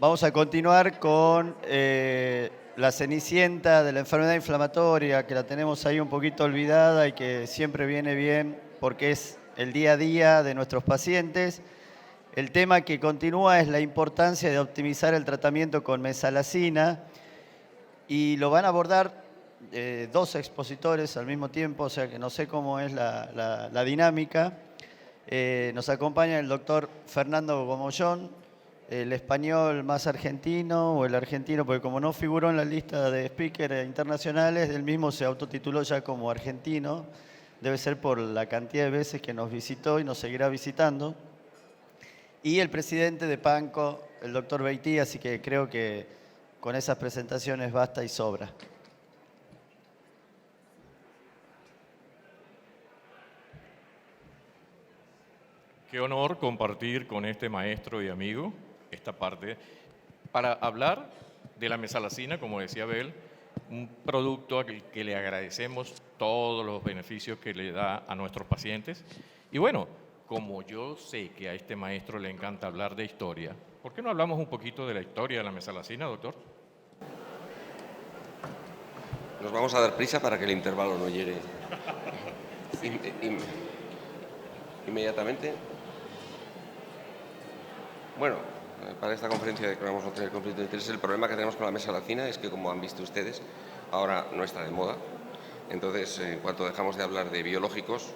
Vamos a continuar con la cenicienta de la enfermedad inflamatoria, que la tenemos ahí un poquito olvidada y que siempre viene bien porque es el día a día de nuestros pacientes. El tema que continúa es la importancia de optimizar el tratamiento con mesalazina y lo van a abordar dos expositores al mismo tiempo, o sea que no sé cómo es la dinámica. Nos acompaña el doctor Fernando Gomollón, el español más argentino o el argentino, porque como no figuró en la lista de speakers internacionales, él mismo se autotituló ya como argentino. Debe ser por la cantidad de veces que nos visitó y nos seguirá visitando. Y el presidente de PANCO, el doctor Beití, así que creo que con esas presentaciones basta y sobra. Qué honor compartir con este maestro y amigo esta parte para hablar de la mesalazina, como decía Abel, un producto al que le agradecemos todos los beneficios que le da a nuestros pacientes. Y bueno, como yo sé que a este maestro le encanta hablar de historia, ¿por qué no hablamos un poquito de la historia de la mesalazina, doctor? Nos vamos a dar prisa para que el intervalo no llegue inmediatamente. Bueno, para esta conferencia de que vamos a tener conflicto de interés, el problema que tenemos con la mesalazina es que, como han visto ustedes, ahora no está de moda. Entonces, en cuanto dejamos de hablar de biológicos,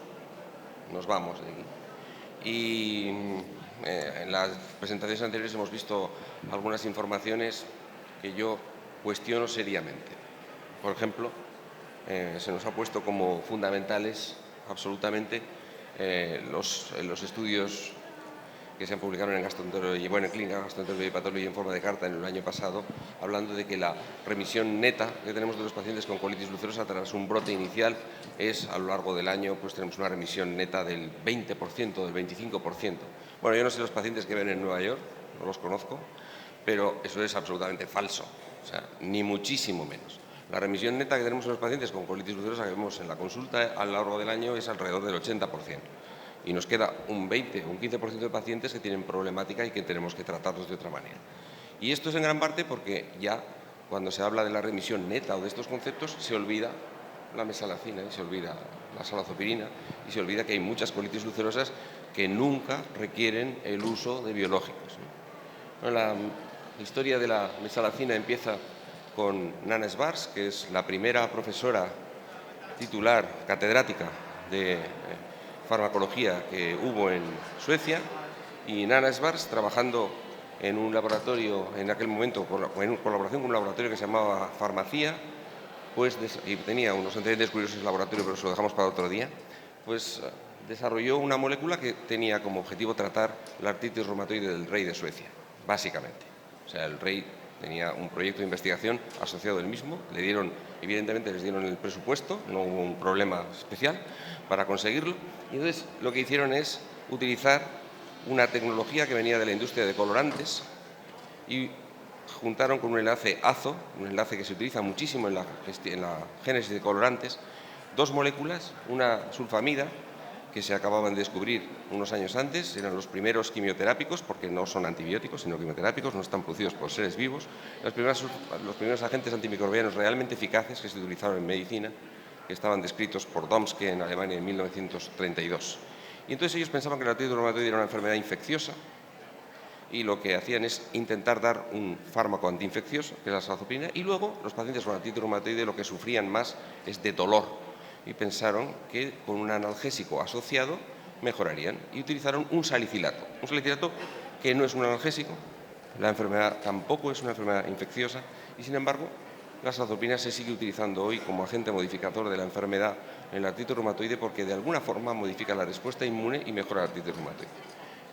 nos vamos de aquí. Y en las presentaciones anteriores hemos visto algunas informaciones que yo cuestiono seriamente. Por ejemplo, se nos ha puesto como fundamentales absolutamente los estudios que se han publicado en gastroenterología, en clínica, gastroenterología y patología en forma de carta en el año pasado, hablando de que la remisión neta que tenemos de los pacientes con colitis ulcerosa tras un brote inicial es, a lo largo del año, pues tenemos una remisión neta del 20%, del 25%. Bueno, yo no sé los pacientes que ven en Nueva York, no los conozco, pero eso es absolutamente falso, o sea, ni muchísimo menos. La remisión neta que tenemos en los pacientes con colitis ulcerosa que vemos en la consulta a lo largo del año es alrededor del 80%. Y nos queda un 20 o un 15% de pacientes que tienen problemática y que tenemos que tratarlos de otra manera. Y esto es en gran parte porque ya cuando se habla de la remisión neta o de estos conceptos se olvida la mesalazina y se olvida la salazopirina y se olvida que hay muchas colitis ulcerosas que nunca requieren el uso de biológicos. Bueno, la historia de la mesalazina empieza con Nana Svars, que es la primera profesora titular catedrática de farmacología que hubo en Suecia, y Nana Svars, trabajando en un laboratorio en aquel momento, en colaboración con un laboratorio que se llamaba Farmacia, pues, y tenía unos antecedentes curiosos en el laboratorio, pero eso lo dejamos para otro día, pues desarrolló una molécula que tenía como objetivo tratar la artritis reumatoide del rey de Suecia, básicamente. O sea, el rey tenía un proyecto de investigación asociado al mismo, evidentemente les dieron el presupuesto, no hubo un problema especial para conseguirlo, y entonces lo que hicieron es utilizar una tecnología que venía de la industria de colorantes y juntaron con un enlace azo, un enlace que se utiliza muchísimo en la génesis de colorantes, dos moléculas, una sulfamida, que se acababan de descubrir unos años antes, eran los primeros quimioterápicos, porque no son antibióticos, sino quimioterápicos, no están producidos por seres vivos, los primeros agentes antimicrobianos realmente eficaces que se utilizaron en medicina, que estaban descritos por Domske en Alemania en 1932. Y entonces ellos pensaban que la artritis reumatoide era una enfermedad infecciosa, y lo que hacían es intentar dar un fármaco antiinfeccioso, que es la salazopirina, y luego los pacientes con artritis reumatoide lo que sufrían más es de dolor, y pensaron que con un analgésico asociado mejorarían, y utilizaron un salicilato que no es un analgésico, la enfermedad tampoco es una enfermedad infecciosa, y sin embargo la salazopirina se sigue utilizando hoy como agente modificador de la enfermedad en la artritis reumatoide porque de alguna forma modifica la respuesta inmune y mejora la artritis reumatoide.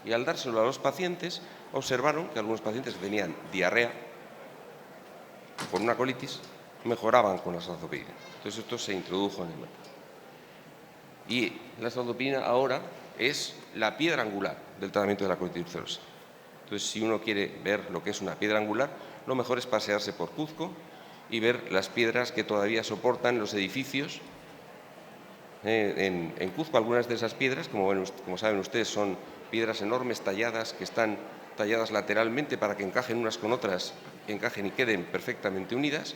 Y al dárselo a los pacientes, observaron que algunos pacientes que tenían diarrea por una colitis mejoraban con la salazopirina. Entonces esto se introdujo en el mercado. Y la salazopirina ahora es la piedra angular del tratamiento de la colitis ulcerosa. Entonces, si uno quiere ver lo que es una piedra angular, lo mejor es pasearse por Cuzco y ver las piedras que todavía soportan los edificios. En Cuzco, algunas de esas piedras, como saben ustedes, son piedras enormes talladas que están talladas lateralmente para que encajen unas con otras, encajen y queden perfectamente unidas,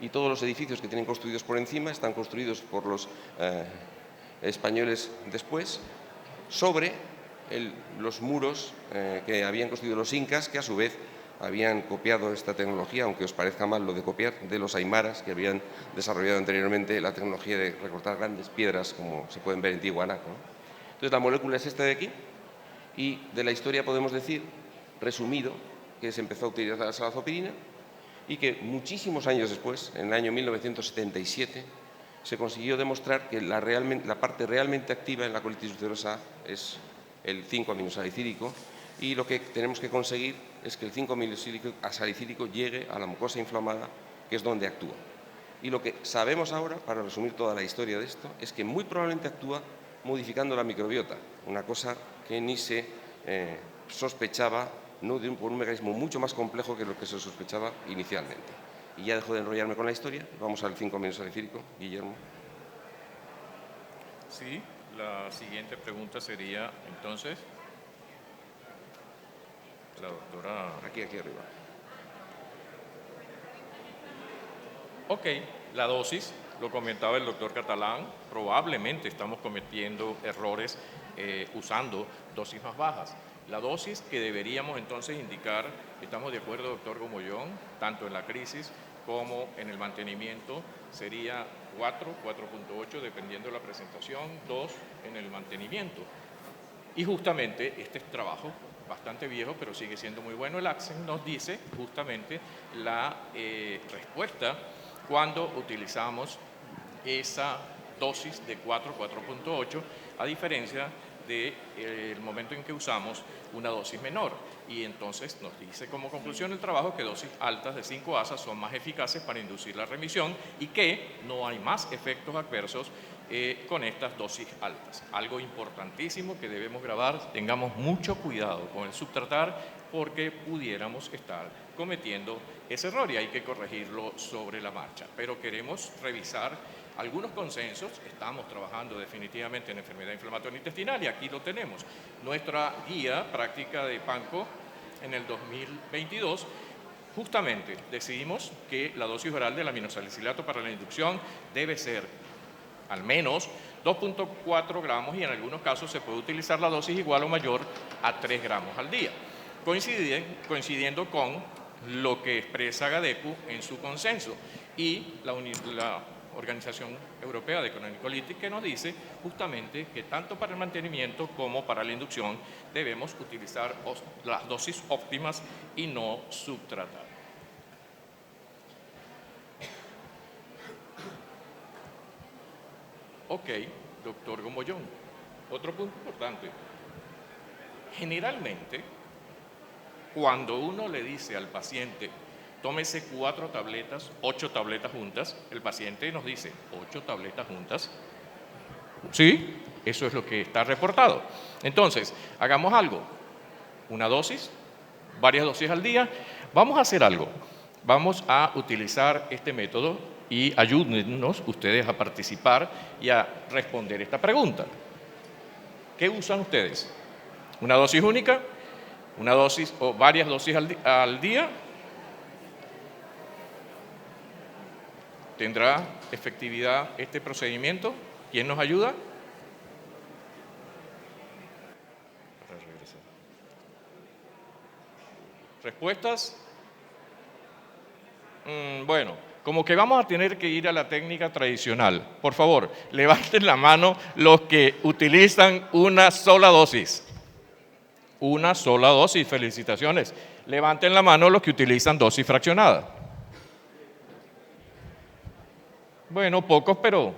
y todos los edificios que tienen construidos por encima están construidos por los españoles después, sobre los muros que habían construido los incas, que a su vez habían copiado esta tecnología, aunque os parezca mal lo de copiar, de los aymaras, que habían desarrollado anteriormente la tecnología de recortar grandes piedras, como se pueden ver en Tiwanaku, ¿no? Entonces, la molécula es esta de aquí, y de la historia podemos decir, resumido, que se empezó a utilizar la salazopirina y que muchísimos años después, en el año 1977, se consiguió demostrar que la parte realmente activa en la colitis ulcerosa es el 5-aminosalicílico, y lo que tenemos que conseguir es que el 5-aminosalicílico llegue a la mucosa inflamada, que es donde actúa. Y lo que sabemos ahora, para resumir toda la historia de esto, es que muy probablemente actúa modificando la microbiota, una cosa que ni se sospechaba, ¿no?, por un mecanismo mucho más complejo que lo que se sospechaba inicialmente. Y ya dejo de enrollarme con la historia, vamos al 5-aminosalicílico, Guillermo. Sí, la siguiente pregunta sería, entonces, la doctora... Aquí arriba. Ok, la dosis, lo comentaba el doctor Catalán, probablemente estamos cometiendo errores usando dosis más bajas. La dosis que deberíamos entonces indicar, estamos de acuerdo, doctor Gomollón, tanto en la crisis como en el mantenimiento, sería 4, 4.8, dependiendo de la presentación, 2 en el mantenimiento. Y justamente este es trabajo bastante viejo, pero sigue siendo muy bueno. El Axen nos dice justamente la respuesta cuando utilizamos esa dosis de 4, 4.8, a diferencia del momento en que usamos una dosis menor. Y entonces nos dice como conclusión el trabajo que dosis altas de 5-ASA son más eficaces para inducir la remisión y que no hay más efectos adversos con estas dosis altas. Algo importantísimo que debemos grabar, tengamos mucho cuidado con el subtratar porque pudiéramos estar cometiendo ese error y hay que corregirlo sobre la marcha. Pero queremos revisar algunos consensos. Estamos trabajando definitivamente en enfermedad inflamatoria intestinal y aquí lo tenemos. Nuestra guía práctica de PANCO en el 2022, justamente decidimos que la dosis oral del aminosalicilato para la inducción debe ser al menos 2.4 gramos y en algunos casos se puede utilizar la dosis igual o mayor a 3 gramos al día, coincidiendo con lo que expresa GADECU en su consenso y la Organización Europea de Cronicolitis, que nos dice justamente que tanto para el mantenimiento como para la inducción debemos utilizar las dosis óptimas y no subtratar. Ok, doctor Gomollón, otro punto importante. Generalmente, cuando uno le dice al paciente, tómese 4 tabletas, 8 tabletas juntas, el paciente nos dice, 8 tabletas juntas. Sí, eso es lo que está reportado. Entonces, hagamos algo, una dosis, varias dosis al día. Vamos a hacer algo, vamos a utilizar este método y ayúdennos ustedes a participar y a responder esta pregunta. ¿Qué usan ustedes? ¿Una dosis única? ¿Una dosis o varias dosis al día? ¿Tendrá efectividad este procedimiento? ¿Quién nos ayuda? ¿Respuestas? Bueno, como que vamos a tener que ir a la técnica tradicional. Por favor, levanten la mano los que utilizan una sola dosis. Una sola dosis, felicitaciones. Levanten la mano los que utilizan dosis fraccionada. Bueno, pocos, pero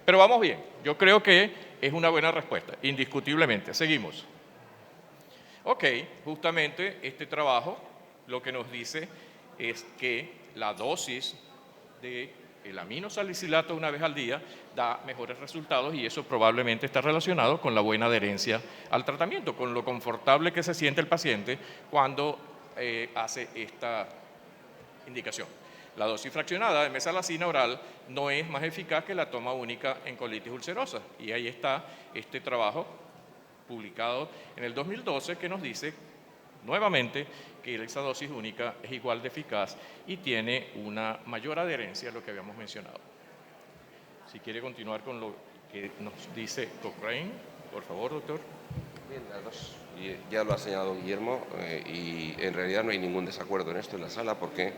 vamos bien. Yo creo que es una buena respuesta, indiscutiblemente. Seguimos. Ok, justamente este trabajo lo que nos dice es que la dosis del aminosalicilato una vez al día da mejores resultados y eso probablemente está relacionado con la buena adherencia al tratamiento, con lo confortable que se siente el paciente cuando hace esta indicación. La dosis fraccionada de mesalazina oral no es más eficaz que la toma única en colitis ulcerosa. Y ahí está este trabajo publicado en el 2012 que nos dice nuevamente que esa dosis única es igual de eficaz y tiene una mayor adherencia a lo que habíamos mencionado. Si quiere continuar con lo que nos dice Cochrane, por favor, doctor. Bien, ya lo ha señalado Guillermo, y en realidad no hay ningún desacuerdo en esto en la sala porque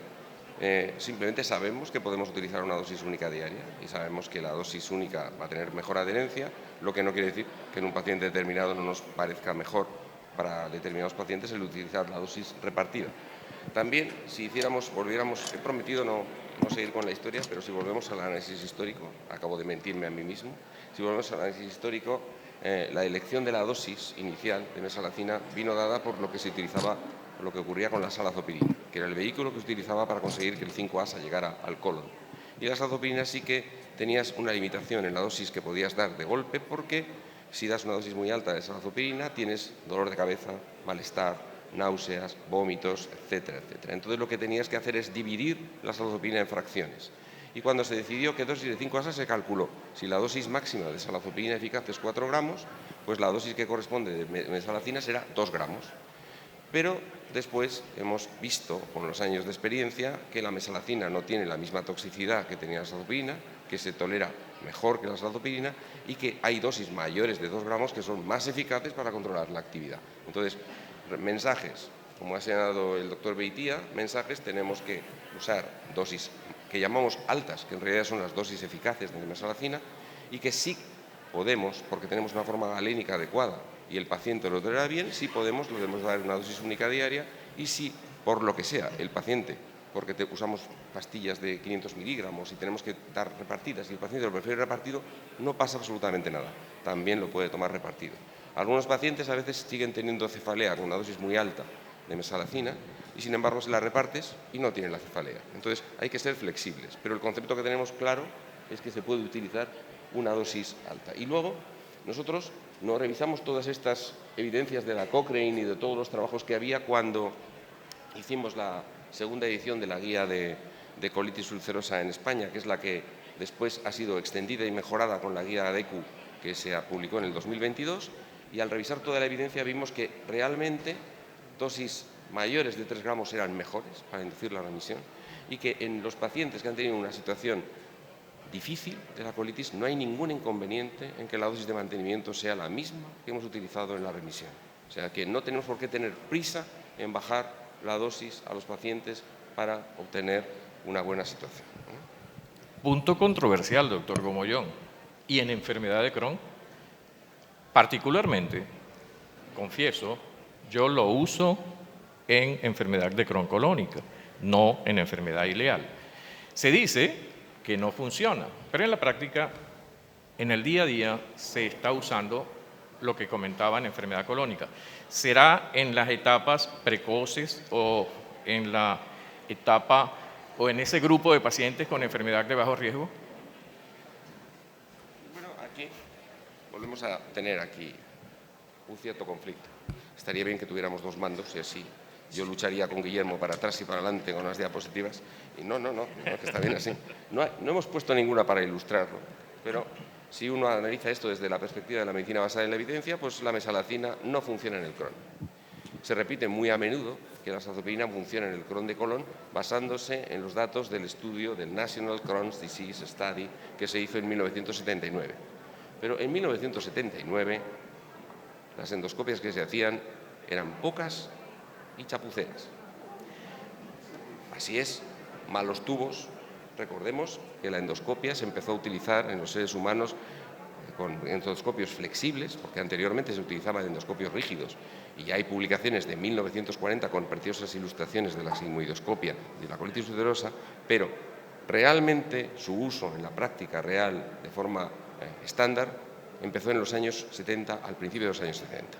simplemente sabemos que podemos utilizar una dosis única diaria y sabemos que la dosis única va a tener mejor adherencia, lo que no quiere decir que en un paciente determinado no nos parezca mejor para determinados pacientes el utilizar la dosis repartida. También, si volviéramos, he prometido no seguir con la historia, pero si volvemos al análisis histórico, acabo de mentirme a mí mismo, si volvemos al análisis histórico, la elección de la dosis inicial de mesalazina vino dada por lo que se utilizaba, lo que ocurría con la salazopirina, que era el vehículo que se utilizaba para conseguir que el 5-ASA llegara al colon. Y la salazopirina sí que tenías una limitación en la dosis que podías dar de golpe, porque si das una dosis muy alta de salazopirina tienes dolor de cabeza, malestar, náuseas, vómitos, etcétera, etcétera. Entonces lo que tenías que hacer es dividir la salazopirina en fracciones. Y cuando se decidió qué dosis de 5-ASA se calculó. Si la dosis máxima de salazopirina eficaz es 4 gramos, pues la dosis que corresponde de mesalazina será 2 gramos. Pero después hemos visto, con los años de experiencia, que la mesalazina no tiene la misma toxicidad que tenía la salazopirina, que se tolera mejor que la salazopirina y que hay dosis mayores de 2 gramos que son más eficaces para controlar la actividad. Entonces, mensajes, como ha señalado el doctor Beitia, tenemos que usar dosis que llamamos altas, que en realidad son las dosis eficaces de mesalazina, y que sí podemos, porque tenemos una forma galénica adecuada y el paciente lo tolera bien, sí lo debemos dar una dosis única diaria, y si, por lo que sea, el paciente, porque usamos pastillas de 500 miligramos y tenemos que dar repartidas y el paciente lo prefiere repartido, no pasa absolutamente nada, también lo puede tomar repartido. Algunos pacientes a veces siguen teniendo cefalea con una dosis muy alta de mesalazina y sin embargo se la repartes y no tienen la cefalea. Entonces hay que ser flexibles, pero el concepto que tenemos claro es que se puede utilizar una dosis alta. Y luego nosotros no revisamos todas estas evidencias de la Cochrane y de todos los trabajos que había cuando hicimos la segunda edición de la guía de colitis ulcerosa en España, que es la que después ha sido extendida y mejorada con la guía ADECU que se publicó en el 2022, y al revisar toda la evidencia vimos que realmente dosis mayores de 3 gramos eran mejores para inducir la remisión y que en los pacientes que han tenido una situación difícil de la colitis no hay ningún inconveniente en que la dosis de mantenimiento sea la misma que hemos utilizado en la remisión. O sea que no tenemos por qué tener prisa en bajar la dosis a los pacientes para obtener una buena situación. Punto controversial, doctor Gomollón. Y en enfermedad de Crohn, particularmente, confieso, yo lo uso en enfermedad de Crohn colónica, no en enfermedad ileal. Se dice que no funciona, pero en la práctica, en el día a día, se está usando lo que comentaba en enfermedad colónica. ¿Será en las etapas precoces o en la etapa o en ese grupo de pacientes con enfermedad de bajo riesgo? Bueno, aquí volvemos a tener aquí un cierto conflicto. Estaría bien que tuviéramos dos mandos y así yo lucharía con Guillermo para atrás y para adelante con las diapositivas. Y no, que está bien así. No hemos puesto ninguna para ilustrarlo, pero si uno analiza esto desde la perspectiva de la medicina basada en la evidencia, pues la mesalazina no funciona en el Crohn. Se repite muy a menudo que la salazopirina funciona en el Crohn de colon basándose en los datos del estudio del National Crohn's Disease Study que se hizo en 1979. Pero en 1979 las endoscopias que se hacían eran pocas y chapuceras. Así es, malos tubos. Recordemos que la endoscopia se empezó a utilizar en los seres humanos con endoscopios flexibles, porque anteriormente se utilizaban endoscopios rígidos, y ya hay publicaciones de 1940 con preciosas ilustraciones de la sigmoidoscopia de la colitis ulcerosa, pero realmente su uso en la práctica real de forma estándar empezó en los años 70, al principio de los años 70.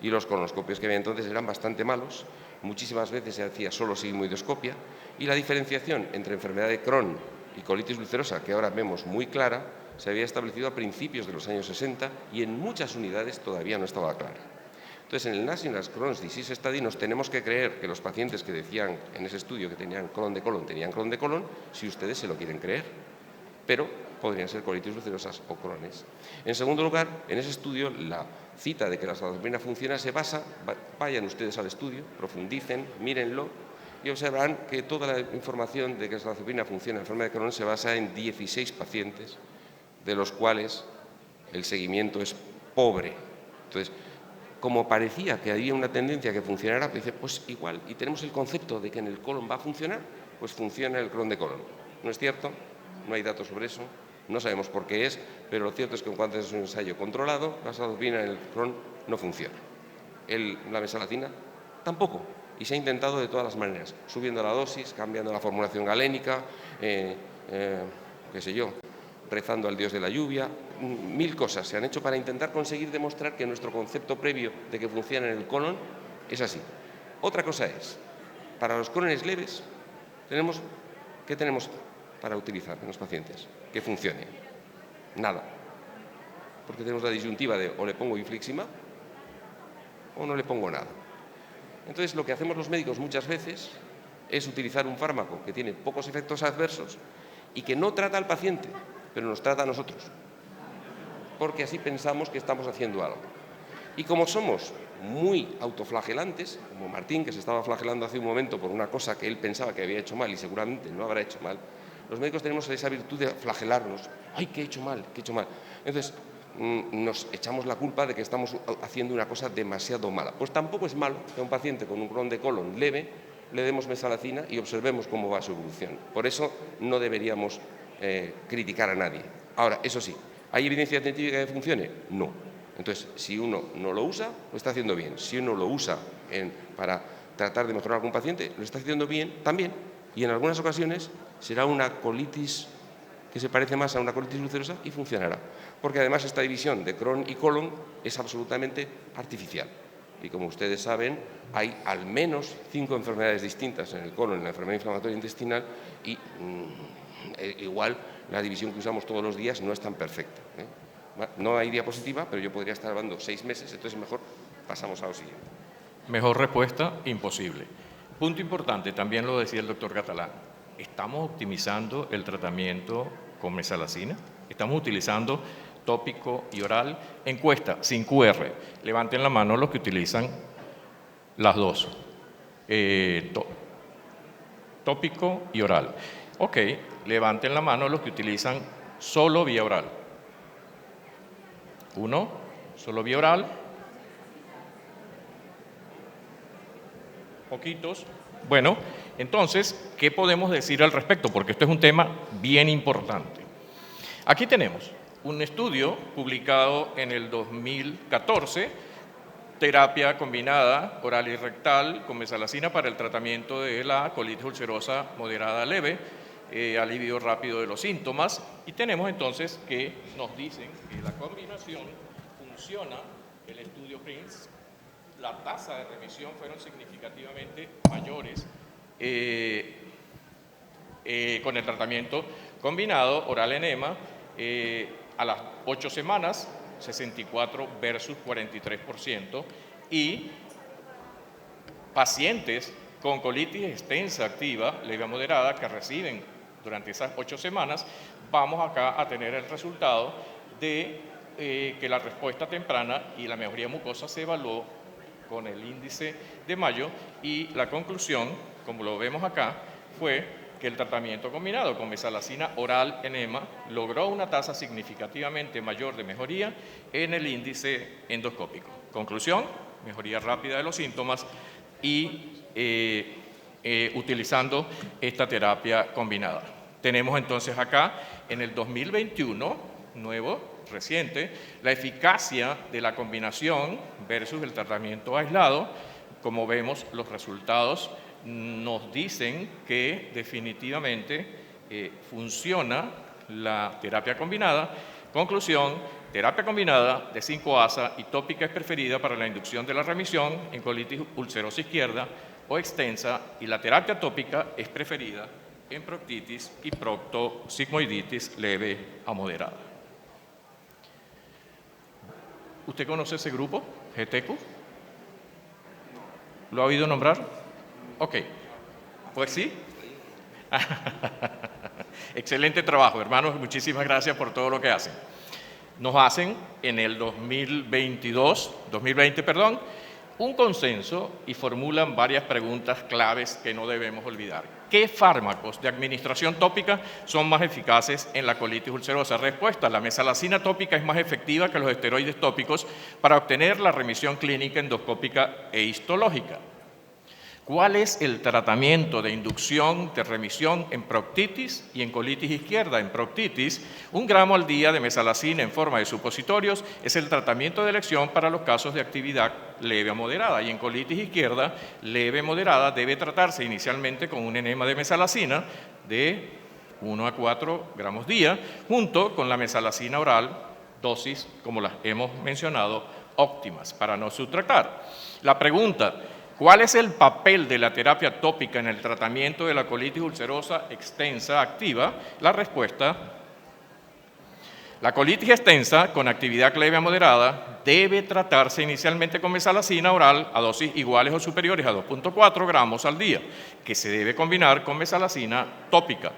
Y los colonoscopios que había entonces eran bastante malos, muchísimas veces se hacía solo sigmoidoscopia, y la diferenciación entre enfermedad de Crohn y colitis ulcerosa, que ahora vemos muy clara, se había establecido a principios de los años 60 y en muchas unidades todavía no estaba clara. Entonces, en el National Crohn's Disease Study nos tenemos que creer que los pacientes que decían en ese estudio que tenían Crohn de colon, tenían Crohn de colon, si ustedes se lo quieren creer. pero podrían ser colitis ulcerosas o Crohn. En segundo lugar, en ese estudio, la cita de que la azathioprina funciona se basa, vayan ustedes al estudio, profundicen, mírenlo y observarán que toda la información de que la azathioprina funciona en la enfermedad de Crohn se basa en 16 pacientes, de los cuales el seguimiento es pobre. Entonces, como parecía que había una tendencia que funcionara, dice, pues igual, y tenemos el concepto de que en el colon va a funcionar, pues funciona el Crohn de colon. ¿No es cierto? No hay datos sobre eso, no sabemos por qué es, pero lo cierto es que en cuanto es un ensayo controlado, la azathioprina en el Crohn no funciona. La mesalazina tampoco, y se ha intentado de todas las maneras, subiendo la dosis, cambiando la formulación galénica, qué sé yo, rezando al dios de la lluvia, 1000 cosas se han hecho para intentar conseguir demostrar que nuestro concepto previo de que funciona en el colon es así. Otra cosa es, para los colones leves, ¿qué tenemos para utilizar en los pacientes? Que funcione. Nada. Porque tenemos la disyuntiva de o le pongo infliximab o no le pongo nada. Entonces, lo que hacemos los médicos muchas veces es utilizar un fármaco que tiene pocos efectos adversos y que no trata al paciente, pero nos trata a nosotros, porque así pensamos que estamos haciendo algo. Y como somos muy autoflagelantes, como Martín, que se estaba flagelando hace un momento por una cosa que él pensaba que había hecho mal y seguramente no habrá hecho mal, los médicos tenemos esa virtud de flagelarnos. ¡Ay, qué he hecho mal, qué he hecho mal! Entonces, nos echamos la culpa de que estamos haciendo una cosa demasiado mala. Pues tampoco es malo que a un paciente con un Crohn de colon leve le demos mesalazina y observemos cómo va su evolución. Por eso no deberíamos criticar a nadie. Ahora, eso sí, ¿hay evidencia científica de que funcione? No. Entonces, si uno no lo usa, lo está haciendo bien. Si uno lo usa para tratar de mejorar a algún paciente, lo está haciendo bien también. Y en algunas ocasiones será una colitis que se parece más a una colitis ulcerosa y funcionará. Porque además esta división de Crohn y colon es absolutamente artificial. Y como ustedes saben, hay al menos 5 enfermedades distintas en el colon, en la enfermedad inflamatoria intestinal, y igual la división que usamos todos los días no es tan perfecta. No hay diapositiva, pero yo podría estar hablando 6 meses, entonces mejor pasamos a lo siguiente. Mejor respuesta, imposible. Punto importante, también lo decía el doctor Catalán, ¿estamos optimizando el tratamiento con mesalazina? ¿Estamos utilizando tópico y oral? Encuesta, sin QR. Levanten la mano los que utilizan las dos. Tópico y oral. Ok, levanten la mano los que utilizan solo vía oral. 1, solo vía oral. Poquitos. Bueno, entonces, ¿qué podemos decir al respecto? Porque esto es un tema bien importante. Aquí tenemos un estudio publicado en el 2014, terapia combinada oral y rectal con mesalazina para el tratamiento de la colitis ulcerosa moderada leve, alivio rápido de los síntomas. Y tenemos entonces que nos dicen que la combinación funciona, el estudio PRINCE, la tasa de remisión fueron significativamente mayores con el tratamiento combinado oral enema a las 8 semanas, 64 versus 43%, y pacientes con colitis extensa activa, leve a moderada, que reciben durante esas 8 semanas, vamos acá a tener el resultado de que la respuesta temprana y la mejoría mucosa se evaluó con el índice de Mayo, y la conclusión, como lo vemos acá, fue que el tratamiento combinado con mesalazina oral enema logró una tasa significativamente mayor de mejoría en el índice endoscópico. Conclusión, mejoría rápida de los síntomas y utilizando esta terapia combinada. Tenemos entonces acá, en el 2021, nuevo, reciente, la eficacia de la combinación versus el tratamiento aislado. Como vemos, los resultados nos dicen que definitivamente funciona la terapia combinada. Conclusión, terapia combinada de 5-ASA y tópica es preferida para la inducción de la remisión en colitis ulcerosa izquierda o extensa, y la terapia tópica es preferida en proctitis y proctosigmoiditis leve a moderada. ¿Usted conoce ese grupo, GTQ? ¿Lo ha oído nombrar? Ok, pues sí. Excelente trabajo, hermanos, muchísimas gracias por todo lo que hacen. Nos hacen en el 2020, un consenso y formulan varias preguntas claves que no debemos olvidar. ¿Qué fármacos de administración tópica son más eficaces en la colitis ulcerosa? Respuesta: la mesalazina tópica es más efectiva que los esteroides tópicos para obtener la remisión clínica endoscópica e histológica. ¿Cuál es el tratamiento de inducción de remisión en proctitis y en colitis izquierda? En proctitis, 1 gramo al día de mesalazina en forma de supositorios es el tratamiento de elección para los casos de actividad leve a moderada. Y en colitis izquierda, leve a moderada, debe tratarse inicialmente con un enema de mesalazina de 1 a 4 gramos día, junto con la mesalazina oral, dosis, como las hemos mencionado, óptimas para no subtratar. La pregunta: ¿cuál es el papel de la terapia tópica en el tratamiento de la colitis ulcerosa extensa activa? La respuesta: la colitis extensa con actividad leve a moderada debe tratarse inicialmente con mesalazina oral a dosis iguales o superiores a 2.4 gramos al día, que se debe combinar con mesalazina tópica,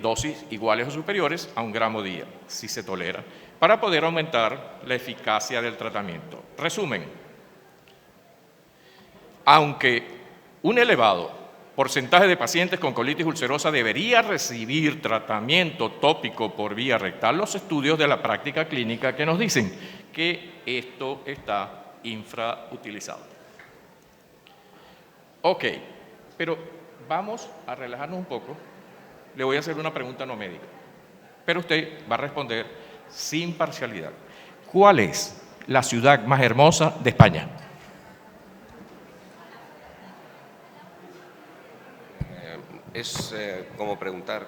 dosis iguales o superiores a 1 gramo día, si se tolera, para poder aumentar la eficacia del tratamiento. Resumen: aunque un elevado porcentaje de pacientes con colitis ulcerosa debería recibir tratamiento tópico por vía rectal, los estudios de la práctica clínica que nos dicen que esto está infrautilizado. Ok, pero vamos a relajarnos un poco. Le voy a hacer una pregunta no médica, pero usted va a responder sin parcialidad. ¿Cuál es la ciudad más hermosa de España? Es como preguntar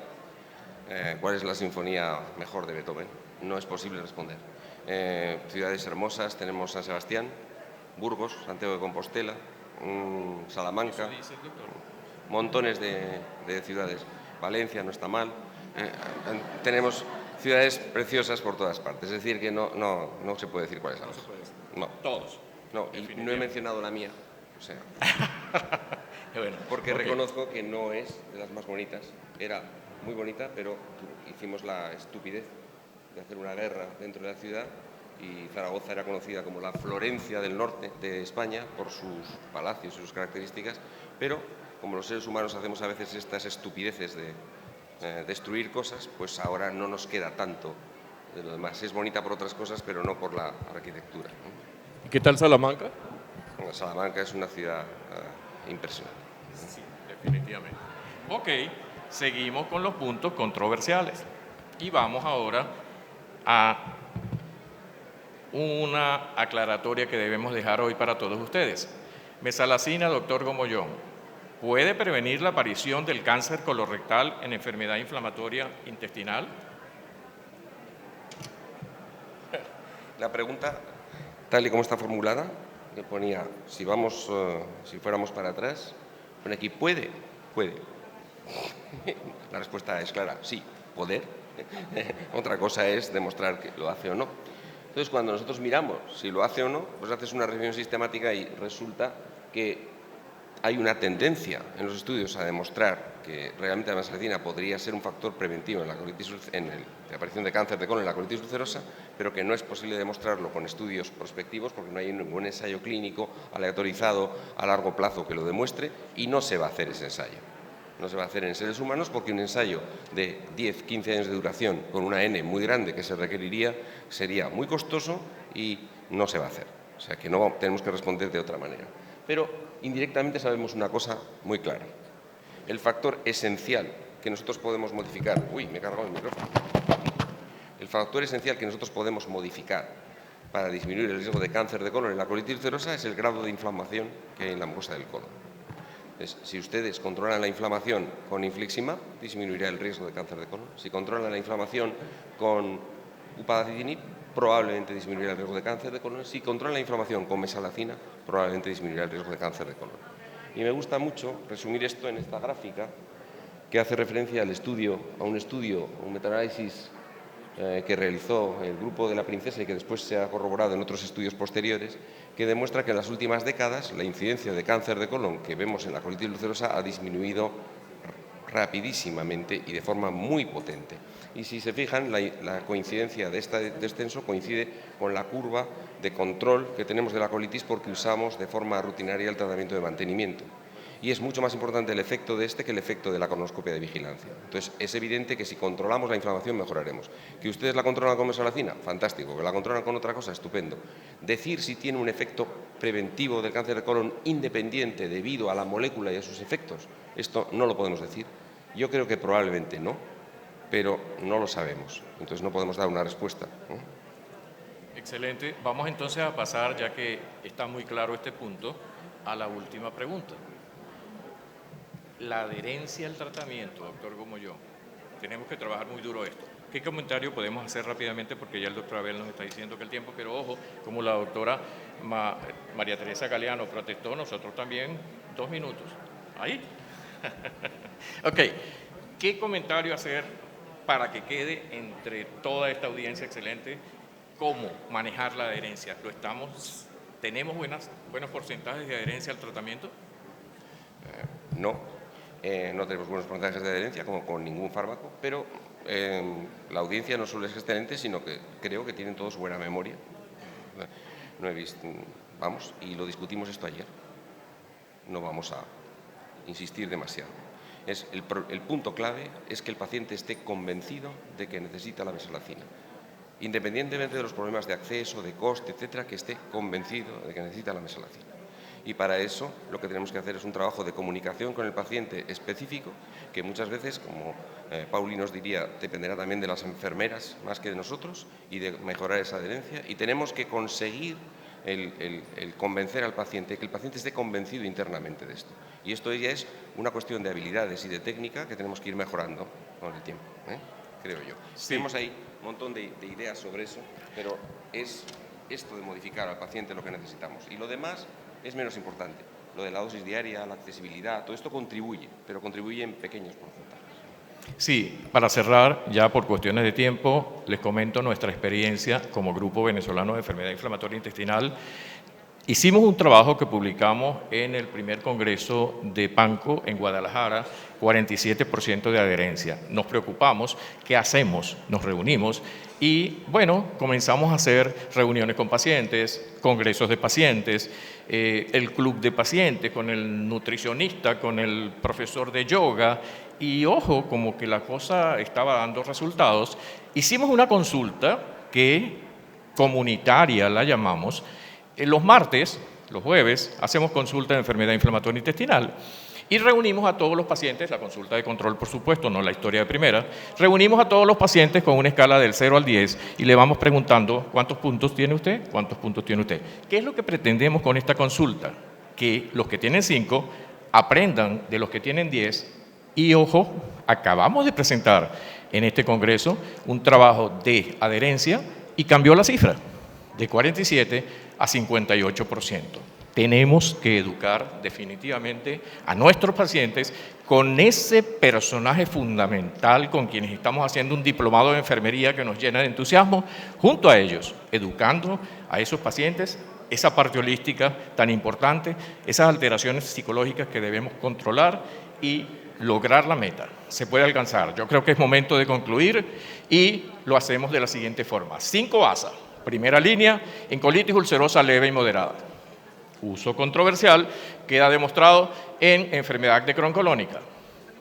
cuál es la sinfonía mejor de Beethoven. No es posible responder. Ciudades hermosas, tenemos San Sebastián, Burgos, Santiago de Compostela, Salamanca, montones de ciudades. Valencia no está mal. Tenemos ciudades preciosas por todas partes. Es decir, que no se puede decir cuál es la mejor. No. Todos. No, y no he mencionado la mía. O sea, bueno, porque okay. Reconozco que no es de las más bonitas. Era muy bonita, pero hicimos la estupidez de hacer una guerra dentro de la ciudad y Zaragoza era conocida como la Florencia del norte de España por sus palacios y sus características, pero como los seres humanos hacemos a veces estas estupideces de destruir cosas, pues ahora no nos queda tanto de lo demás. Es bonita por otras cosas, pero no por la arquitectura, ¿no? ¿Y qué tal Salamanca? Bueno, Salamanca es una ciudad impresionante. Sí, definitivamente. Ok, seguimos con los puntos controversiales y vamos ahora a una aclaratoria que debemos dejar hoy para todos ustedes. Mesalazina, doctor Gomollón, ¿puede prevenir la aparición del cáncer colorectal en enfermedad inflamatoria intestinal? La pregunta, tal y como está formulada, que ponía, si fuéramos para atrás, pone aquí, puede. La respuesta es clara, sí, poder. Otra cosa es demostrar que lo hace o no. Entonces, cuando nosotros miramos si lo hace o no, pues haces una revisión sistemática y resulta que hay una tendencia en los estudios a demostrar que realmente la mesalazina podría ser un factor preventivo en la aparición de cáncer de colon en la colitis ulcerosa, pero que no es posible demostrarlo con estudios prospectivos porque no hay ningún ensayo clínico aleatorizado a largo plazo que lo demuestre y no se va a hacer ese ensayo. No se va a hacer en seres humanos porque un ensayo de 10-15 años de duración con una N muy grande que se requeriría sería muy costoso y no se va a hacer. O sea que no tenemos que responder de otra manera. Pero indirectamente sabemos una cosa muy clara. El factor esencial que nosotros podemos modificar... Uy, me he cargado el micrófono. El factor esencial que nosotros podemos modificar para disminuir el riesgo de cáncer de colon en la colitis ulcerosa es el grado de inflamación que hay en la mucosa del colon. Entonces, si ustedes controlan la inflamación con infliximab, disminuirá el riesgo de cáncer de colon. Si controlan la inflamación con upadacitinib, probablemente disminuirá el riesgo de cáncer de colon. Si controlan la inflamación con mesalazina, probablemente disminuirá el riesgo de cáncer de colon. Y me gusta mucho resumir esto en esta gráfica que hace referencia a un metaanálisis que realizó el grupo de la Princesa y que después se ha corroborado en otros estudios posteriores, que demuestra que en las últimas décadas la incidencia de cáncer de colon que vemos en la colitis ulcerosa ha disminuido rapidísimamente y de forma muy potente. Y si se fijan, la coincidencia de este descenso coincide con la curva de control que tenemos de la colitis porque usamos de forma rutinaria el tratamiento de mantenimiento. Y es mucho más importante el efecto de este que el efecto de la colonoscopia de vigilancia. Entonces, es evidente que si controlamos la inflamación, mejoraremos. ¿Que ustedes la controlan con mesalazina? Fantástico. ¿Que la controlan con otra cosa? Estupendo. Decir si tiene un efecto preventivo del cáncer de colon independiente debido a la molécula y a sus efectos, esto no lo podemos decir. Yo creo que probablemente no, pero no lo sabemos. Entonces, no podemos dar una respuesta, ¿no? Excelente. Vamos entonces a pasar, ya que está muy claro este punto, a la última pregunta. La adherencia al tratamiento, doctor Gomollón. Tenemos que trabajar muy duro esto. ¿Qué comentario podemos hacer rápidamente? Porque ya el doctor Abel nos está diciendo que el tiempo, pero ojo, como la doctora María Teresa Galeano protestó, nosotros también 2 minutos. ¿Ahí? Ok. ¿Qué comentario hacer para que quede entre toda esta audiencia excelente cómo manejar la adherencia? ¿Tenemos buenos porcentajes de adherencia al tratamiento? No. No tenemos buenos porcentajes de adherencia, como con ningún fármaco, pero la audiencia no solo es excelente, sino que creo que tienen todos buena memoria. No he visto, vamos, y lo discutimos esto ayer. No vamos a insistir demasiado. El punto clave es que el paciente esté convencido de que necesita la mesalazina. Independientemente de los problemas de acceso, de coste, etcétera, que esté convencido de que necesita la mesalazina. Y para eso lo que tenemos que hacer es un trabajo de comunicación con el paciente específico, que muchas veces, como Pauli nos diría, dependerá también de las enfermeras más que de nosotros, y de mejorar esa adherencia. Y tenemos que conseguir el convencer al paciente, que el paciente esté convencido internamente de esto. Y esto ya es una cuestión de habilidades y de técnica que tenemos que ir mejorando con el tiempo, creo yo. Sí. Tenemos ahí un montón de ideas sobre eso, pero es esto de modificar al paciente lo que necesitamos. Y lo demás es menos importante. Lo de la dosis diaria, la accesibilidad, todo esto contribuye, pero contribuye en pequeños porcentajes. Sí, para cerrar, ya por cuestiones de tiempo, les comento nuestra experiencia como Grupo Venezolano de Enfermedad Inflamatoria Intestinal. Hicimos un trabajo que publicamos en el primer congreso de PANCO en Guadalajara, 47% de adherencia. Nos preocupamos, ¿qué hacemos? Nos reunimos y, bueno, comenzamos a hacer reuniones con pacientes, congresos de pacientes, el club de pacientes, con el nutricionista, con el profesor de yoga, y ojo, como que la cosa estaba dando resultados. Hicimos una consulta que comunitaria la llamamos. Los martes, los jueves, hacemos consulta de enfermedad inflamatoria intestinal y reunimos a todos los pacientes, la consulta de control por supuesto, no la historia de primera, reunimos a todos los pacientes con una escala del 0 al 10 y le vamos preguntando ¿cuántos puntos tiene usted? ¿Cuántos puntos tiene usted? ¿Qué es lo que pretendemos con esta consulta? Que los que tienen 5 aprendan de los que tienen 10 y, ojo, acabamos de presentar en este congreso un trabajo de adherencia y cambió la cifra de 47 a 58%. Tenemos que educar definitivamente a nuestros pacientes con ese personaje fundamental con quienes estamos haciendo un diplomado de enfermería que nos llena de entusiasmo, junto a ellos, educando a esos pacientes esa parte holística tan importante, esas alteraciones psicológicas que debemos controlar y lograr la meta. Se puede alcanzar. Yo creo que es momento de concluir y lo hacemos de la siguiente forma. 5 ASA. Primera línea, en colitis ulcerosa leve y moderada. Uso controversial, queda demostrado en enfermedad de Crohn colónica.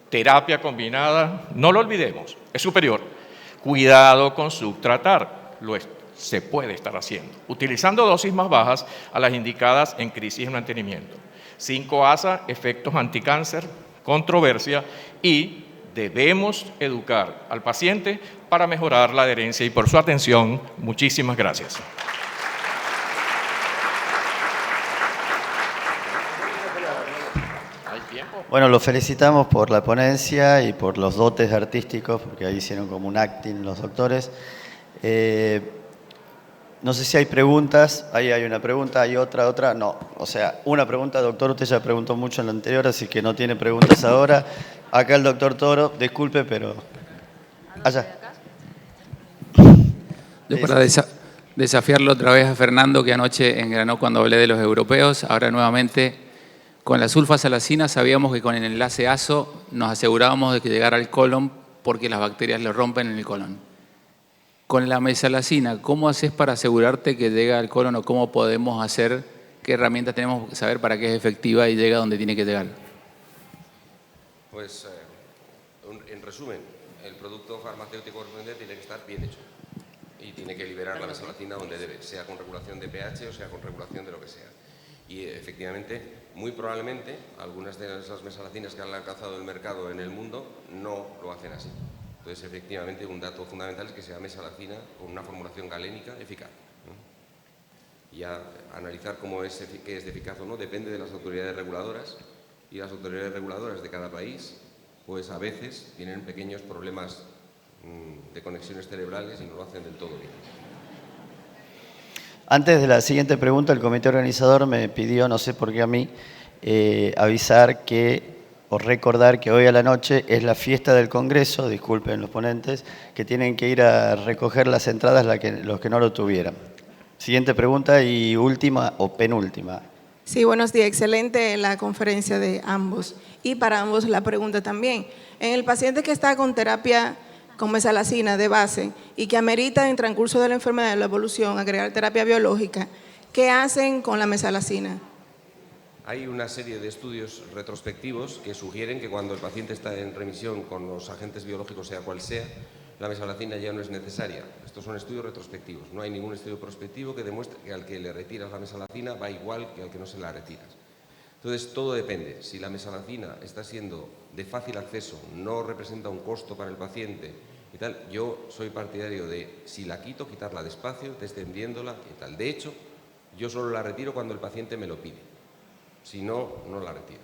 Terapia combinada, no lo olvidemos, es superior. Cuidado con subtratar, se puede estar haciendo, utilizando dosis más bajas a las indicadas en crisis de mantenimiento. 5 ASA, efectos anticáncer, controversia y debemos educar al paciente para mejorar la adherencia y por su atención, muchísimas gracias. Bueno, los felicitamos por la ponencia y por los dotes artísticos, porque ahí hicieron como un acting los doctores. No sé si hay preguntas. Ahí hay una pregunta, hay otra. No, o sea, una pregunta, doctor, usted ya preguntó mucho en la anterior, así que no tiene preguntas ahora. Acá el doctor Toro, disculpe, pero... Allá. Yo para desafiarlo otra vez a Fernando, que anoche engranó cuando hablé de los europeos, ahora nuevamente Con la sulfasalacina sabíamos que con el enlace ASO nos asegurábamos de que llegara al colon porque las bacterias lo rompen en el colon. Con la mesalacina, ¿cómo haces para asegurarte que llega al colon o cómo podemos hacer, qué herramientas tenemos que saber para que es efectiva y llega donde tiene que llegar? Pues, en resumen, el producto farmacéutico correspondiente tiene que estar bien hecho y tiene que liberar la mesalacina donde debe, sea con regulación de pH o sea con regulación de lo que sea. Y efectivamente, muy probablemente, algunas de esas mesalacinas que han alcanzado el mercado en el mundo no lo hacen así. Entonces, efectivamente, un dato fundamental es que sea mesalacina con una formulación galénica eficaz. Y ya analizar qué es de eficaz o no depende de las autoridades reguladoras, y las autoridades reguladoras de cada país, pues a veces tienen pequeños problemas de conexiones cerebrales y no lo hacen del todo bien. Antes de la siguiente pregunta, el comité organizador me pidió, no sé por qué a mí, avisar o recordar que hoy a la noche es la fiesta del Congreso, disculpen los ponentes, que tienen que ir a recoger las entradas los que no lo tuvieran. Siguiente pregunta y última o penúltima. Sí, buenos días. Excelente la conferencia de ambos. Y para ambos la pregunta también. En el paciente que está con terapia con mesalacina de base y que amerita en transcurso de la enfermedad de la evolución agregar terapia biológica, ¿qué hacen con la mesalacina? Hay una serie de estudios retrospectivos que sugieren que cuando el paciente está en remisión con los agentes biológicos, sea cual sea, la mesalacina ya no es necesaria. Estos son estudios retrospectivos. No hay ningún estudio prospectivo que demuestre que al que le retiras la mesalacina va igual que al que no se la retiras. Entonces, todo depende. Si la mesalacina está siendo de fácil acceso, no representa un costo para el paciente y tal, yo soy partidario de, si la quito, quitarla despacio, descendiéndola y tal. De hecho, yo solo la retiro cuando el paciente me lo pide. Si no, no la retiro.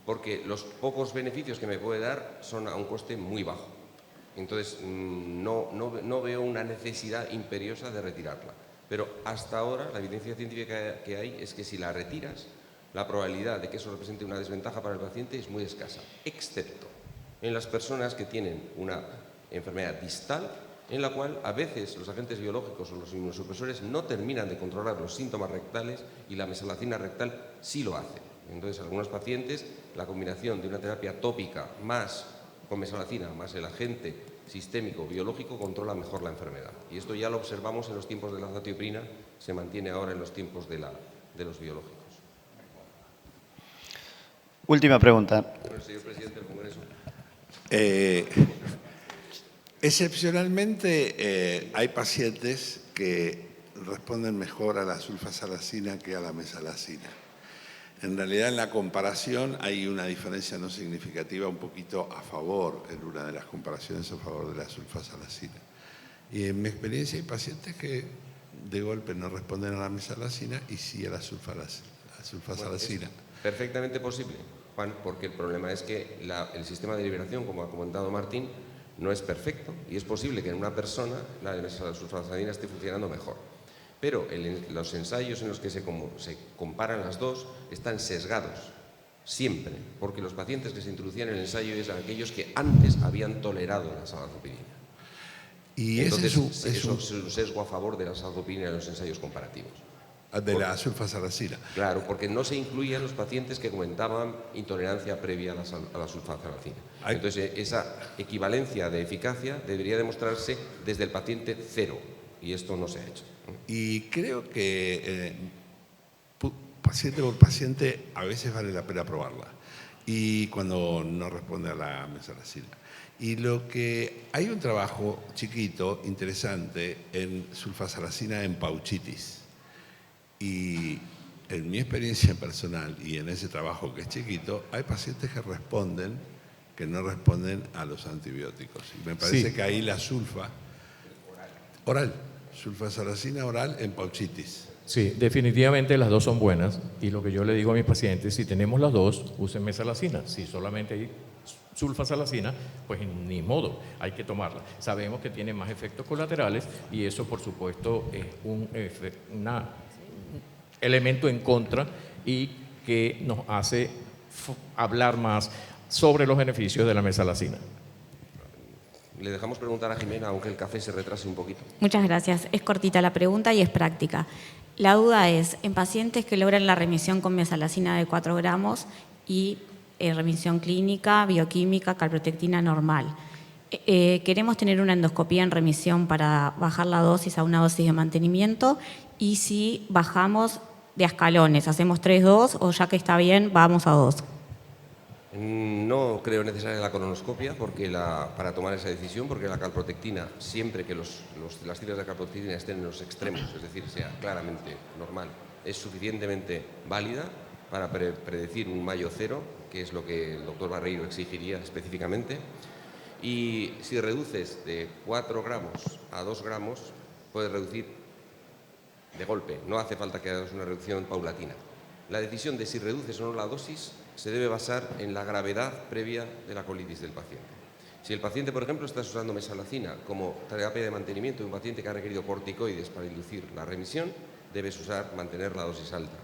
Porque los pocos beneficios que me puede dar son a un coste muy bajo. Entonces, no veo una necesidad imperiosa de retirarla. Pero hasta ahora, la evidencia científica que hay es que si la retiras, la probabilidad de que eso represente una desventaja para el paciente es muy escasa, excepto en las personas que tienen una enfermedad distal en la cual a veces los agentes biológicos o los inmunosupresores no terminan de controlar los síntomas rectales y la mesalacina rectal sí lo hace. Entonces, algunos pacientes, la combinación de una terapia tópica más con mesalacina más el agente sistémico biológico controla mejor la enfermedad. Y esto ya lo observamos en los tiempos de la azatioprina, se mantiene ahora en los tiempos de los biológicos. Última pregunta. Bueno, señor presidente del Congreso. Excepcionalmente hay pacientes que responden mejor a la sulfasalacina que a la mesalacina. En realidad, en la comparación hay una diferencia no significativa, un poquito a favor, en una de las comparaciones a favor de la sulfasalacina. Y en mi experiencia hay pacientes que de golpe no responden a la mesalacina y sí a la sulfasalacina. Bueno, es perfectamente posible, Juan, porque el problema es que el sistema de liberación, como ha comentado Martín, no es perfecto y es posible que en una persona la sulfasalacina esté funcionando mejor. Pero los ensayos en los que se comparan las dos están sesgados, siempre, porque los pacientes que se introducían en el ensayo eran aquellos que antes habían tolerado la azatioprina. Y entonces eso es un sesgo a favor de la azatioprina en los ensayos comparativos. De la sulfasalacina. Claro, porque no se incluían los pacientes que comentaban intolerancia previa a la sulfasalacina. Entonces, esa equivalencia de eficacia debería demostrarse desde el paciente cero, y esto no se ha hecho. Y creo que paciente por paciente a veces vale la pena probarla, y cuando no responde a la mesalacina. Y hay un trabajo chiquito, interesante, en sulfasalacina en pauchitis. Y en mi experiencia personal y en ese trabajo que es chiquito, hay pacientes que no responden a los antibióticos. Y me parece que ahí la sulfasalacina oral en pauchitis. Sí, definitivamente las dos son buenas y lo que yo le digo a mis pacientes, si tenemos las dos, usen mesalacina. Si solamente hay sulfasalacina, pues ni modo, hay que tomarla. Sabemos que tiene más efectos colaterales y eso, por supuesto, es un elemento en contra y que nos hace hablar más sobre los beneficios de la mesalacina. Le dejamos preguntar a Jimena, aunque el café se retrase un poquito. Muchas gracias. Es cortita la pregunta y es práctica. La duda es, en pacientes que logran la remisión con mesalazina de 4 gramos y remisión clínica, bioquímica, calprotectina normal, queremos tener una endoscopía en remisión para bajar la dosis a una dosis de mantenimiento, y si bajamos de a escalones, hacemos 3-2 o ya que está bien, vamos a 2. No creo necesaria la colonoscopia para tomar esa decisión, porque la calprotectina, siempre que las cifras de calprotectina estén en los extremos, es decir, sea claramente normal, es suficientemente válida para predecir un Mayo cero, que es lo que el doctor Barreiro exigiría específicamente. Y si reduces de 4 gramos a 2 gramos, puedes reducir de golpe, no hace falta que hagas una reducción paulatina. La decisión de si reduces o no la dosis se debe basar en la gravedad previa de la colitis del paciente. Si el paciente, por ejemplo, está usando mesalazina como terapia de mantenimiento de un paciente que ha requerido corticoides para inducir la remisión, debes mantener la dosis alta,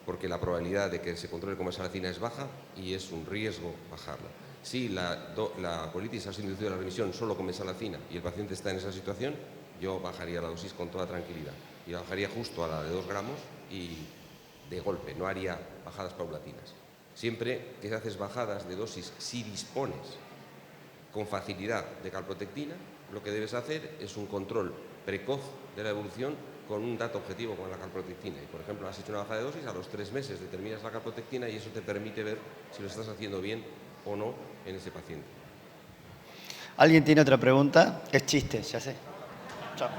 porque la probabilidad de que se controle con mesalazina es baja y es un riesgo bajarla. Si la colitis ha sido inducida a la remisión solo con mesalazina y el paciente está en esa situación, yo bajaría la dosis con toda tranquilidad y la bajaría justo a la de 2 gramos y de golpe, no haría bajadas paulatinas. Siempre que haces bajadas de dosis, si dispones con facilidad de calprotectina, lo que debes hacer es un control precoz de la evolución con un dato objetivo con la calprotectina. Y, por ejemplo, has hecho una bajada de dosis, a los 3 meses determinas la calprotectina y eso te permite ver si lo estás haciendo bien o no en ese paciente. ¿Alguien tiene otra pregunta? Es chiste, ya sé. Chao.